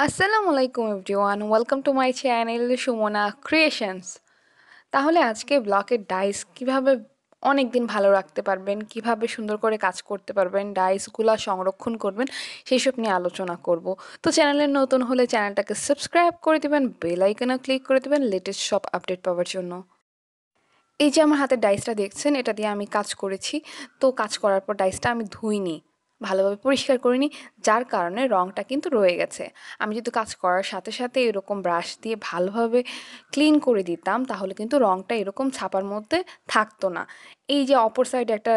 আসসালামু আলাইকুম everyone, welcome to my channel Sumana creations. তাহলে আজকে ব্লকের ডাইস কিভাবে অনেক দিন ভালো রাখতে পারবেন, কিভাবে সুন্দর করে কাজ করতে পারবেন, ডাইসগুলা সংরক্ষণ করবেন, সেই সব নিয়ে আলোচনা করব। তো চ্যানেলে নতুন হলে চ্যানেলটাকে সাবস্ক্রাইব করে দিবেন, বেল আইকনে ক্লিক করে দিবেন লেটেস্ট সব আপডেট পাওয়ার জন্য। এই যে আমার হাতে ডাইসটা দেখছেন, এটা দিয়ে আমি কাজ করেছি। তো কাজ করার পর ডাইসটা আমি ধুইনি, ভালোভাবে পরিষ্কার করিনি, যার কারণে রঙটা কিন্তু রয়ে গেছে। আমি যদি কাজ করার সাথে সাথে এরকম ব্রাশ দিয়ে ভালোভাবে ক্লিন করে দিতাম, তাহলে কিন্তু রঙটা এরকম ছাপার মধ্যে থাকতো না। এই যে অপর সাইডে একটা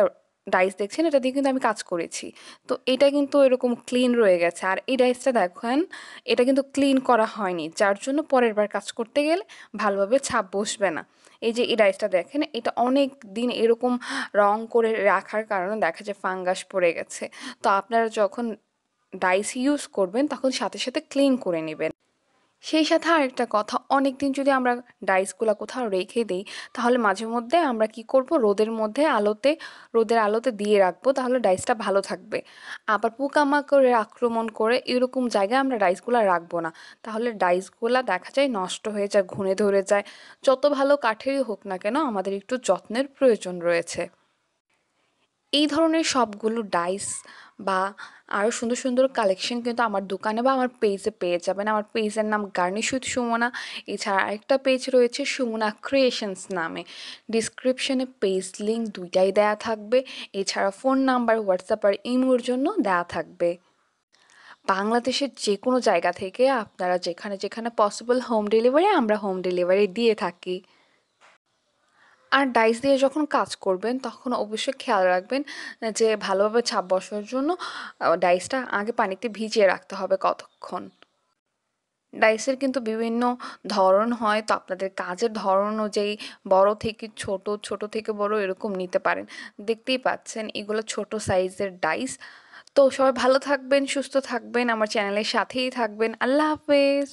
ডাইস দেখছেন, এটা দিয়ে কিন্তু আমি কাজ করেছি। তো এটা কিন্তু এরকম ক্লিন রয়ে গেছে, আর এই ডাইসটা দেখেন, এটা কিন্তু ক্লিন করা হয়নি, যার জন্য পরের বার কাজ করতে গেলে ভালোভাবে ছাপ বসবে না। এই যে এই ডাইসটা দেখেন, এটা অনেক দিন এরকম রং করে রাখার কারণে দেখা যায় ফাঙ্গাস পড়ে গেছে। তো আপনারা যখন ডাইস ইউজ করবেন তখন সাথে সাথে ক্লিন করে নেবেন। সেই সাথে আরেকটা কথা, অনেক দিন যদি আমরা ডাইসগুলো কোথাও রেখে দিই, তাহলে মাঝে মধ্যে আমরা কি করব, রোদের আলোতে দিয়ে রাখবো, তাহলে ডাইসটা ভালো থাকবে। আবার পোকামাকড়ের আক্রমণ করে এরকম জায়গায় আমরা ডাইসগুলো রাখবো না, তাহলে ডাইসগুলা দেখা যায় নষ্ট হয়ে যায়, ঘুণে ধরে যায়। যত ভালো কাঠেরই হোক না কেন, আমাদের একটু যত্নের প্রয়োজন রয়েছে। এই ধরনের সবগুলো ডাইস বা আরও সুন্দর সুন্দর কালেকশন কিন্তু আমার দোকানে বা আমার পেজে পেয়ে যাবেন। আমার পেজের নাম গার্নিশ উইথ সুমনা। এছাড়া আরেকটা পেজ রয়েছে সুমনা ক্রিয়েশনস নামে। ডিসক্রিপশনে পেজ লিঙ্ক দুইটাই দেয়া থাকবে। এছাড়া ফোন নাম্বার, হোয়াটসঅ্যাপ আর ইমোর জন্য দেয়া থাকবে। বাংলাদেশের যে কোনো জায়গা থেকে আপনারা যেখানে যেখানে পসিবল হোম ডেলিভারি, আমরা হোম ডেলিভারি দিয়ে থাকি। আর ডাইস দিয়ে যখন কাজ করবেন তখন অবশ্যই খেয়াল রাখবেন যে ভালোভাবে ছাপ বসার জন্য ডাইসটা আগে পানিতে ভিজিয়ে রাখতে হবে কতক্ষণ। ডাইসের কিন্তু বিভিন্ন ধরন হয়, তো আপনাদের কাজের ধরন অনুযায়ী বড় থেকে ছোট, ছোট থেকে বড় এরকম নিতে পারেন। দেখতেই পাচ্ছেন এগুলো ছোট সাইজের ডাইস। তো সবাই ভালো থাকবেন, সুস্থ থাকবেন, আমার চ্যানেলের সাথেই থাকবেন। আল্লাহ হাফেজ।